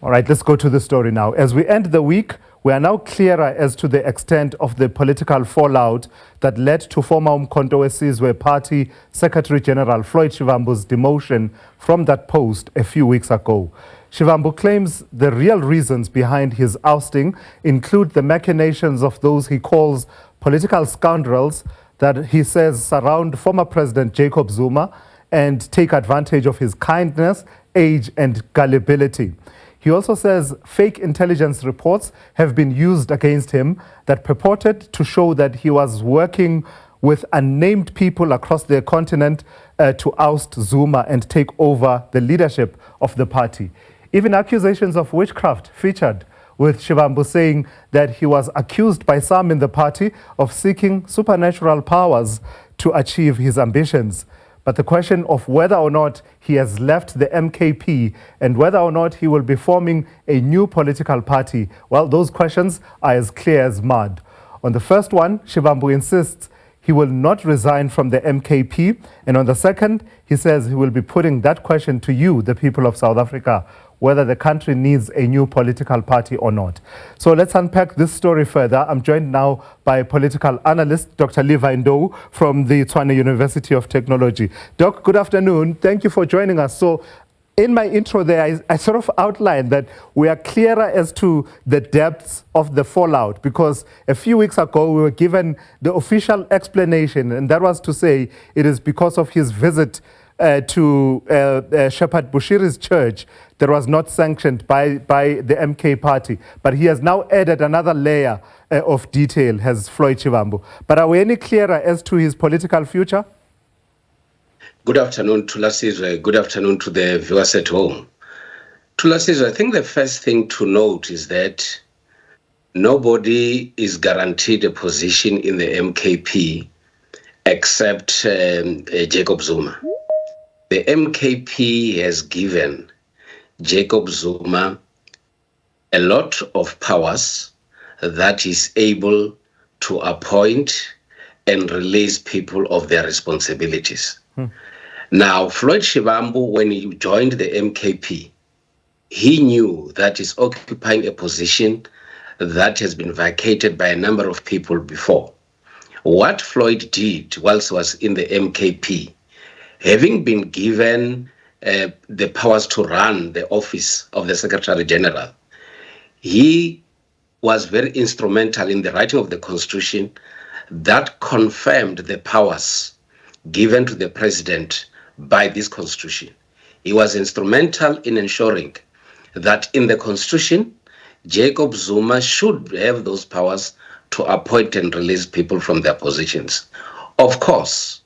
All right, let's go to the story now. As we end the week, we are now clearer as to the extent of the political fallout that led to former uMkhonto weSizwe Party Secretary General Floyd Shivambu's demotion from that post a few weeks ago. Shivambu claims the real reasons behind his ousting include the machinations of those he calls political scoundrels that he says surround former President Jacob Zuma and take advantage of his kindness, age, and gullibility. He also says fake intelligence reports have been used against him that purported to show that he was working with unnamed people across the continent to oust Zuma and take over the leadership of the party. Even accusations of witchcraft featured, with Shivambu saying that he was accused by some in the party of seeking supernatural powers to achieve his ambitions. But the question of whether or not he has left the MKP and whether or not he will be forming a new political party, well, those questions are as clear as mud. On the first one, Shivambu insists he will not resign from the MKP. And on the second, he says he will be putting that question to you, the people of South Africa, whether the country needs a new political party or not. So let's unpack this story further. I'm joined now by political analyst Dr. Levy Ndou from the Tshwane University of Technology. Doc, good afternoon. Thank you for joining us. So in my intro there, I sort of outlined that we are clearer as to the depths of the fallout, because a few weeks ago we were given the official explanation, and that was to say it is because of his visit to Shepherd Bushiri's church that was not sanctioned by the MK party. But he has now added another layer of detail, has Floyd Shivambu. But are we any clearer as to his political future? Good afternoon to weSizwe. Good afternoon to the viewers at home. To weSizwe, I think the first thing to note is that nobody is guaranteed a position in the MKP except Jacob Zuma. The MKP has given Jacob Zuma a lot of powers that is able to appoint and release people of their responsibilities. Now, Floyd Shivambu, when he joined the MKP, he knew that he's occupying a position that has been vacated by a number of people before. What Floyd did whilst he was in the MKP, having been given the powers to run the office of the Secretary General, he was very instrumental in the writing of the Constitution that confirmed the powers given to the President by this Constitution. He was instrumental in ensuring that in the Constitution, Jacob Zuma should have those powers to appoint and release people from their positions. Of course,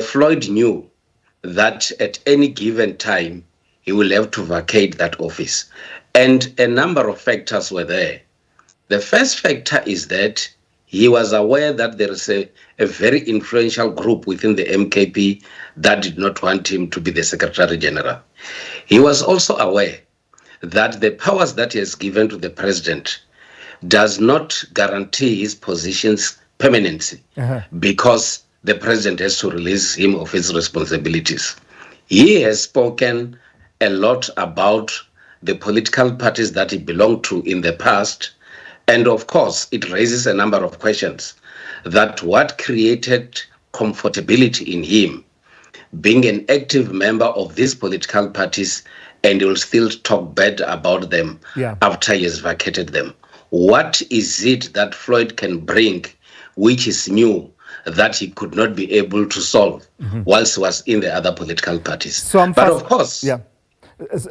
Floyd knew that at any given time, he will have to vacate that office. And a number of factors were there. The first factor is that he was aware that there is a very influential group within the MKP that did not want him to be the Secretary General. He was also aware that the powers that he has given to the President does not guarantee his position's permanency, because the President has to release him of his responsibilities. He has spoken a lot about the political parties that he belonged to in the past. And of course, it raises a number of questions that what created comfortability in him being an active member of these political parties, and he will still talk bad about them after he has vacated them. What is it that Floyd can bring which is new that he could not be able to solve whilst he was in the other political parties? So but of course...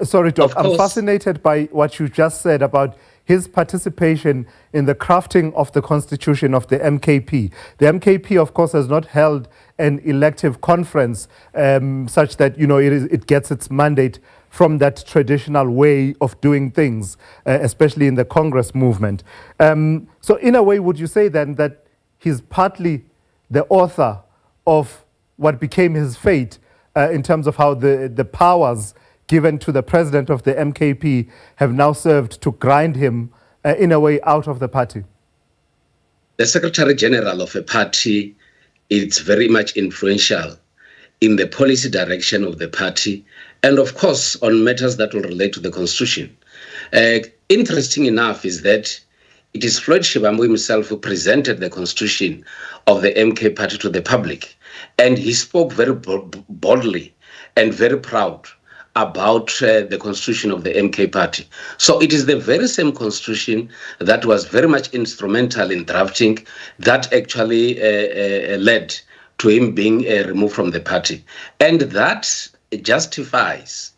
Sorry, Doc. I'm fascinated by what you just said about his participation in the crafting of the constitution of the MKP. The MKP, of course, has not held an elective conference such that, you know, it gets its mandate from that traditional way of doing things, especially in the Congress movement. So in a way, would you say then that he's partly the author of what became his fate in terms of how the powers given to the president of the MKP have now served to grind him in a way out of the party? The Secretary General of a party is very much influential in the policy direction of the party and of course on matters that will relate to the Constitution. Interesting enough is that it is Floyd Shivambu himself who presented the Constitution of the MK Party to the public, and he spoke very boldly and very proud about the Constitution of the MK Party. So it is the very same Constitution that was very much instrumental in drafting that actually led to him being removed from the party. And that justifies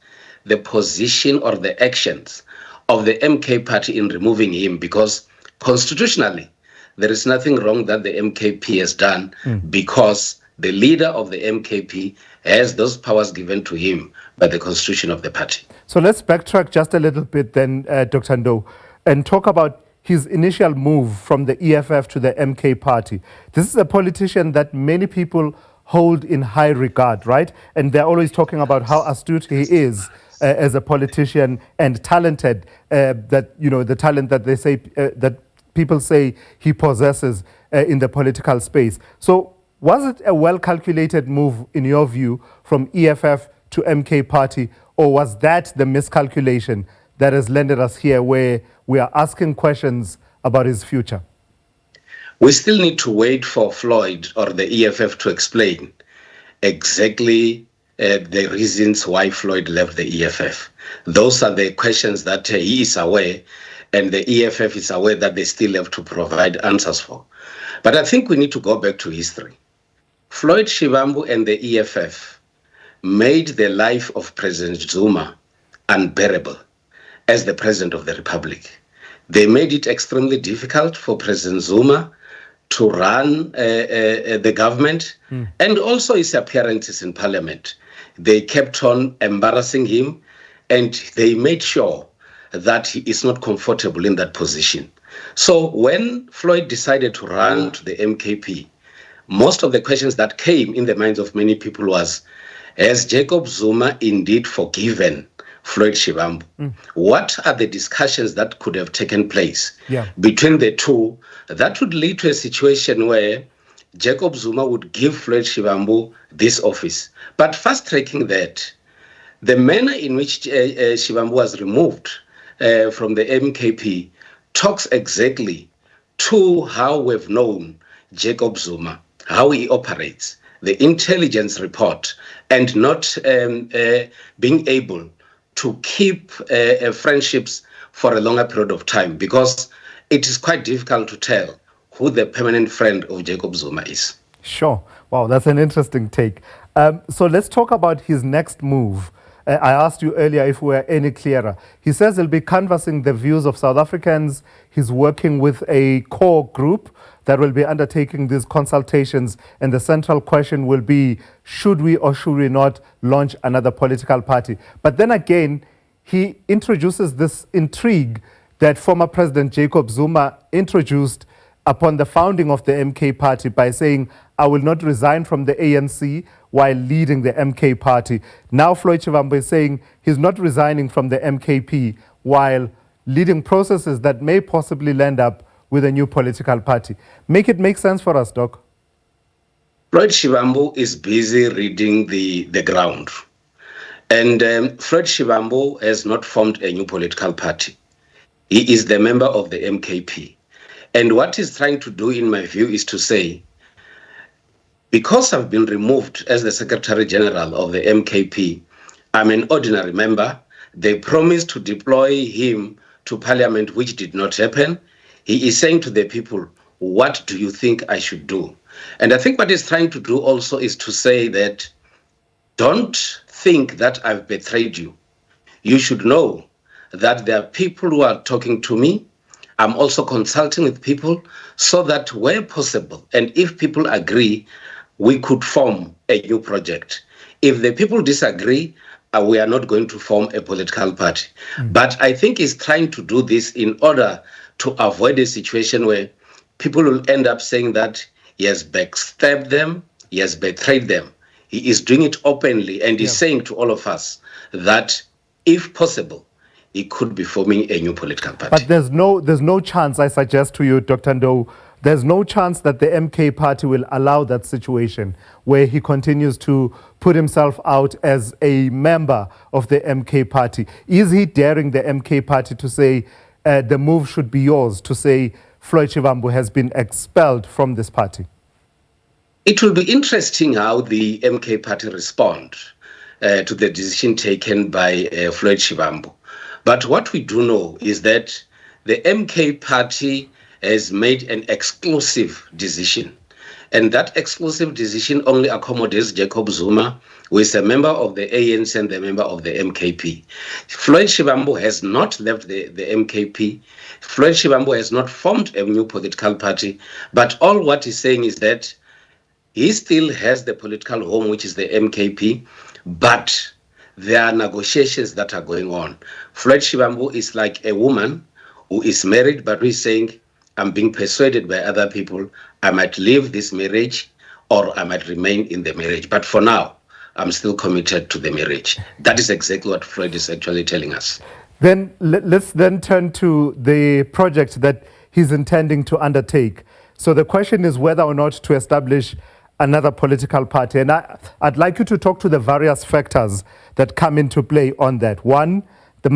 the position or the actions of the MK Party in removing him, because constitutionally, there is nothing wrong that the MKP has done, because the leader of the MKP has those powers given to him by the constitution of the party. So let's backtrack just a little bit then, Dr. Ndou, and talk about his initial move from the EFF to the MK Party. This is a politician that many people hold in high regard, right? And they're always talking about how astute he is as a politician and talented, the talent that they say, that people say he possesses in the political space. So was it a well-calculated move, in your view, from EFF to MK Party, or was that the miscalculation that has landed us here where we are asking questions about his future? We still need to wait for Floyd or the EFF to explain exactly the reasons why Floyd left the EFF. Those are the questions that he is aware, and the EFF is aware that they still have to provide answers for. But I think we need to go back to history. Floyd Shivambu and the EFF made the life of President Zuma unbearable as the President of the Republic. They made it extremely difficult for President Zuma to run the government and also his appearances in Parliament. They kept on embarrassing him, and they made sure that he is not comfortable in that position. So when Floyd decided to run to the MKP, most of the questions that came in the minds of many people was, has Jacob Zuma indeed forgiven Floyd Shivambu? What are the discussions that could have taken place between the two that would lead to a situation where Jacob Zuma would give Floyd Shivambu this office? But fast-tracking that, the manner in which Shivambu was removed from the MKP talks exactly to how we've known Jacob Zuma, how he operates, the intelligence report, and not being able to keep friendships for a longer period of time, because it is quite difficult to tell who the permanent friend of Jacob Zuma is. Sure. Wow, that's an interesting take. So let's talk about his next move. I asked you earlier if we were any clearer. He says he'll be canvassing the views of South Africans. He's working with a core group that will be undertaking these consultations. And the central question will be, should we or should we not launch another political party? But then again, he introduces this intrigue that former President Jacob Zuma introduced upon the founding of the MK Party by saying, I will not resign from the ANC while leading the MK Party. Now Floyd Shivambu is saying he's not resigning from the MKP while leading processes that may possibly land up with a new political party. Make it make sense for us, Doc. Floyd Shivambu is busy reading the ground. And Floyd Shivambu has not formed a new political party. He is the member of the MKP. And what he's trying to do, in my view, is to say, because I've been removed as the Secretary General of the MKP, I'm an ordinary member. They promised to deploy him to Parliament, which did not happen. He is saying to the people, what do you think I should do? And I think what he's trying to do also is to say that, don't think that I've betrayed you. You should know that there are people who are talking to me. I'm also consulting with people so that where possible, and if people agree, we could form a new project. If the people disagree, we are not going to form a political party. But I think he's trying to do this in order to avoid a situation where people will end up saying that he has backstabbed them, he has betrayed them. He is doing it openly, and he's saying to all of us that if possible, he could be forming a new political party. But there's no chance, I suggest to you, Dr. Ndou, there's no chance that the MK party will allow that situation where he continues to put himself out as a member of the MK party. Is he daring the MK party to say the move should be yours, to say Floyd Shivambu has been expelled from this party? It will be interesting how the MK party respond to the decision taken by Floyd Shivambu. But what we do know is that the MK party has made an exclusive decision. And that exclusive decision only accommodates Jacob Zuma, who is a member of the ANC and a member of the MKP. Floyd Shivambu has not left the MKP. Floyd Shivambu has not formed a new political party. But all what he's saying is that he still has the political home, which is the MKP, but there are negotiations that are going on. Floyd Shivambu is like a woman who is married, but who is saying, I'm being persuaded by other people, I might leave this marriage or I might remain in the marriage. But for now, I'm still committed to the marriage. That is exactly what Floyd is actually telling us. Then let's then turn to the project that he's intending to undertake. So the question is whether or not to establish another political party. And I'd like you to talk to the various factors that come into play on that. One, the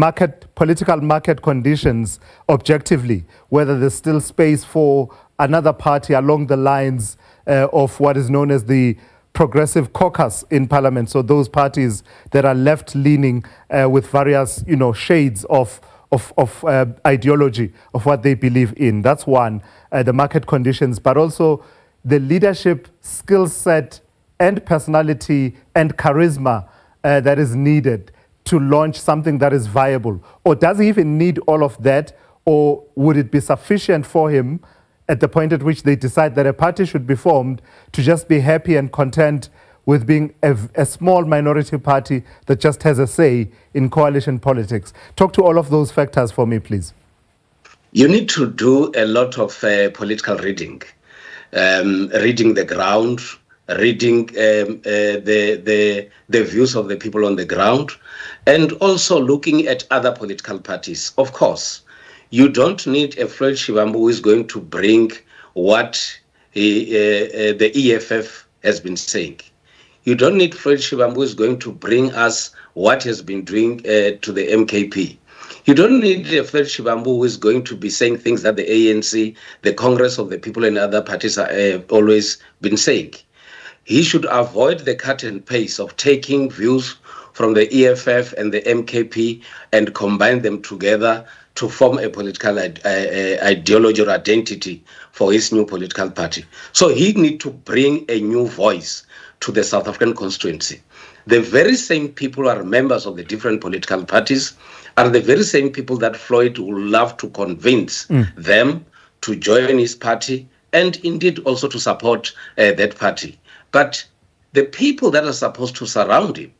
political market conditions objectively, whether there's still space for another party along the lines of what is known as the progressive caucus in parliament. So those parties that are left-leaning with various, shades of ideology of what they believe in. That's one, the market conditions, but also the leadership skill set and personality and charisma that is needed to launch something that is viable? Or does he even need all of that? Or would it be sufficient for him at the point at which they decide that a party should be formed to just be happy and content with being a small minority party that just has a say in coalition politics? Talk to all of those factors for me, please. You need to do a lot of political reading. Reading the ground, reading the views of the people on the ground, and also looking at other political parties. Of course, you don't need a Floyd Shivambu who is going to bring what the EFF has been saying. You don't need Floyd Shivambu who is going to bring us what has been doing to the MKP. You don't need a Floyd Shivambu who is going to be saying things that the ANC, the Congress of the People and other parties have always been saying. He should avoid the cut and paste of taking views from the EFF and the MKP and combine them together to form a political ideology or identity for his new political party. So he needs to bring a new voice to the South African constituency. The very same people who are members of the different political parties are the very same people that Floyd would love to convince them to join his party and indeed also to support that party. But the people that are supposed to surround him,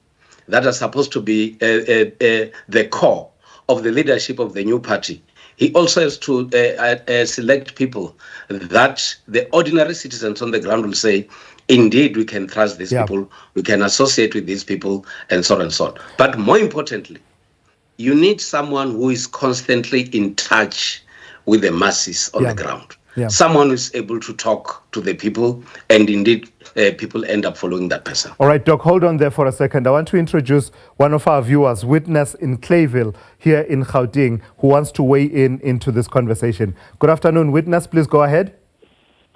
that are supposed to be the core of the leadership of the new party, he also has to select people that the ordinary citizens on the ground will say, indeed, we can trust these people, we can associate with these people, and so on and so on. But more importantly, you need someone who is constantly in touch with the masses on the ground. Someone who is able to talk to the people, and indeed people end up following that person. All right, Doc, hold on there for a second. I want to introduce one of our viewers, Witness in Clayville here in Gauteng, who wants to weigh in into this conversation. Good afternoon, Witness. Please go ahead.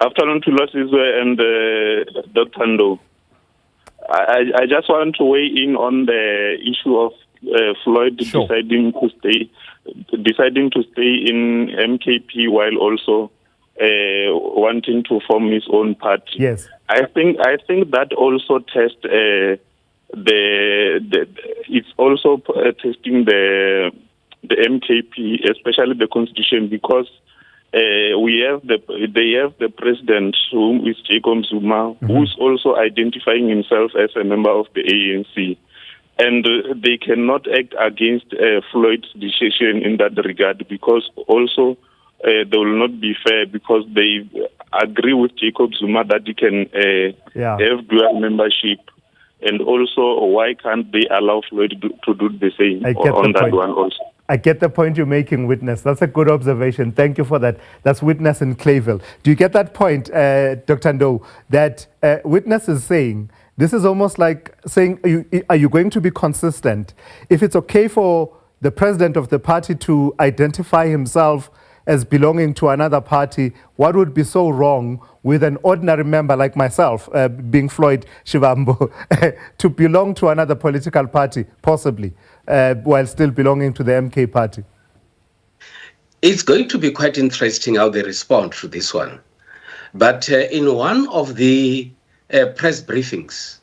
Afternoon to weSizwe and Dr. Ndou. I just want to weigh in on the issue of Floyd deciding to stay in MKP while also wanting to form his own party. Yes, I think that also tests it's also testing the MKP, especially the constitution, because they have the president, who is Jacob Zuma, who's also identifying himself as a member of the ANC. And they cannot act against Floyd's decision in that regard, because also they will not be fair, because they agree with Jacob Zuma that he can have dual membership. And also, why can't they allow Floyd to do the same on that one also? I get the point you're making, Witness. That's a good observation. Thank you for that. That's Witness in Clayville. Do you get that point, Dr. Ndou, that Witness is saying, this is almost like saying, are you going to be consistent? If it's okay for the president of the party to identify himself as belonging to another party, what would be so wrong with an ordinary member like myself, being Floyd Shivambu, to belong to another political party, possibly, while still belonging to the MK party? It's going to be quite interesting how they respond to this one. But in one of the press briefings,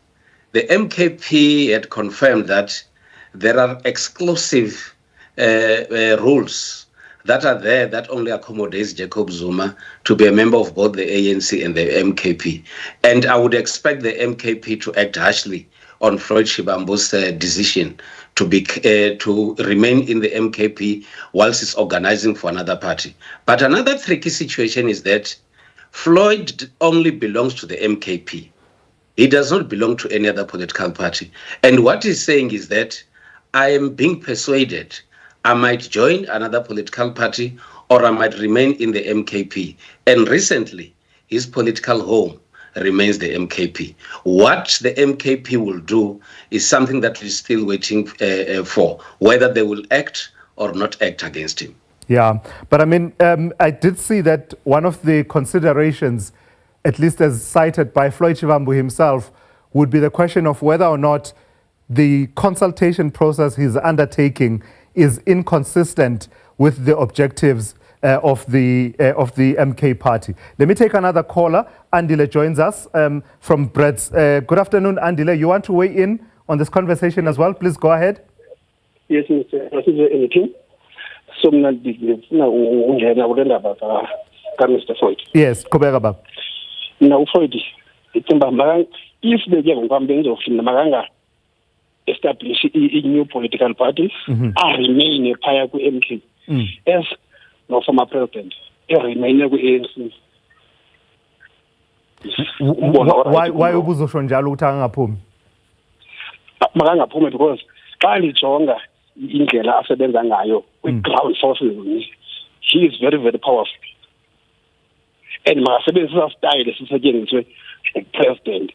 the MKP had confirmed that there are exclusive rules that are there that only accommodates Jacob Zuma to be a member of both the ANC and the MKP. And I would expect the MKP to act harshly on Floyd Shivambu's decision to remain in the MKP whilst it's organizing for another party. But another tricky situation is that Floyd only belongs to the MKP. He does not belong to any other political party. And what he's saying is that I am being persuaded I might join another political party or I might remain in the MKP. And recently, his political home remains the MKP. What the MKP will do is something that we're still waiting for, whether they will act or not act against him. Yeah, but I mean, I did see that one of the considerations, at least as cited by Floyd Shivambu himself, would be the question of whether or not the consultation process he's undertaking is inconsistent with the objectives of the MK party. Let me take another caller. Andile joins us from Brett's. Good afternoon, Andile. You want to weigh in on this conversation as well? Please go ahead. Yes, Mr. Anything? So, Mr. Floyd. Yes, Koberaba. Now, Floyd, if they get one establish a new political party, I remain a pioneer with MK. As no former president, I remain with ANC. Why ubuzosho njalo ukuthi angaphumi? Makangaphumi because xa lijonga indlela asebenza ngayo with-ground forces, he is very, very powerful. And makasebenzisa style esisetshenziswe president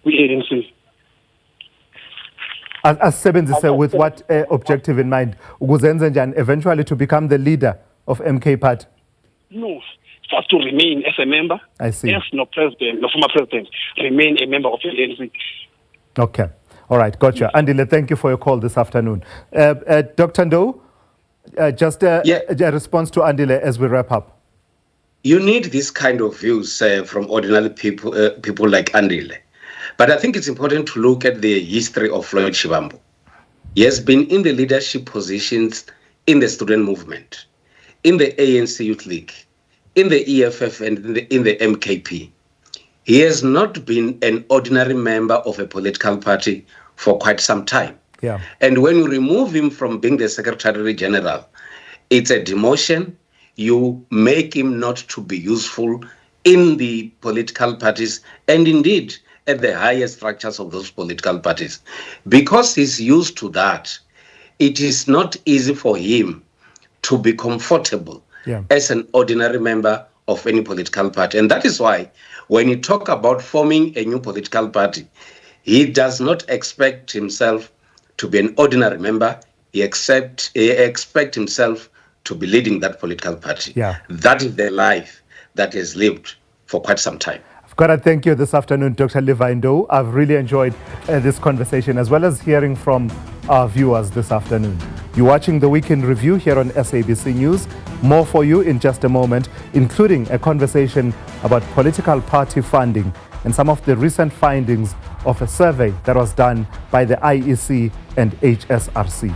kwi-ANC. Asebenzise with what objective in mind? Ukuzenza njani eventually to become the leader of MK party? No, just to remain as a member. I see. As no president, no former president, remain a member of the ANC. Okay. All right, gotcha. Andile, thank you for your call this afternoon. Dr. Ndou, just a response to Andile as we wrap up. You need this kind of views from ordinary people like Andile. But I think it's important to look at the history of Floyd Shivambu. He has been in the leadership positions in the student movement, in the ANC Youth League, in the EFF and in the MKP. He has not been an ordinary member of a political party for quite some time. Yeah. And when you remove him from being the Secretary General, it's a demotion. You make him not to be useful in the political parties and indeed at the higher structures of those political parties. Because he's used to that, it is not easy for him to be comfortable as an ordinary member of any political party. And that is why when you talk about forming a new political party, he does not expect himself to be an ordinary member. He expects himself to be leading that political party. Yeah. That is the life that he has lived for quite some time. I've got to thank you this afternoon, Dr. Levy Ndou. I've really enjoyed this conversation as well as hearing from our viewers this afternoon. You're watching the Week in Review here on SABC News. More for you in just a moment, including a conversation about political party funding and some of the recent findings of a survey that was done by the IEC and HSRC.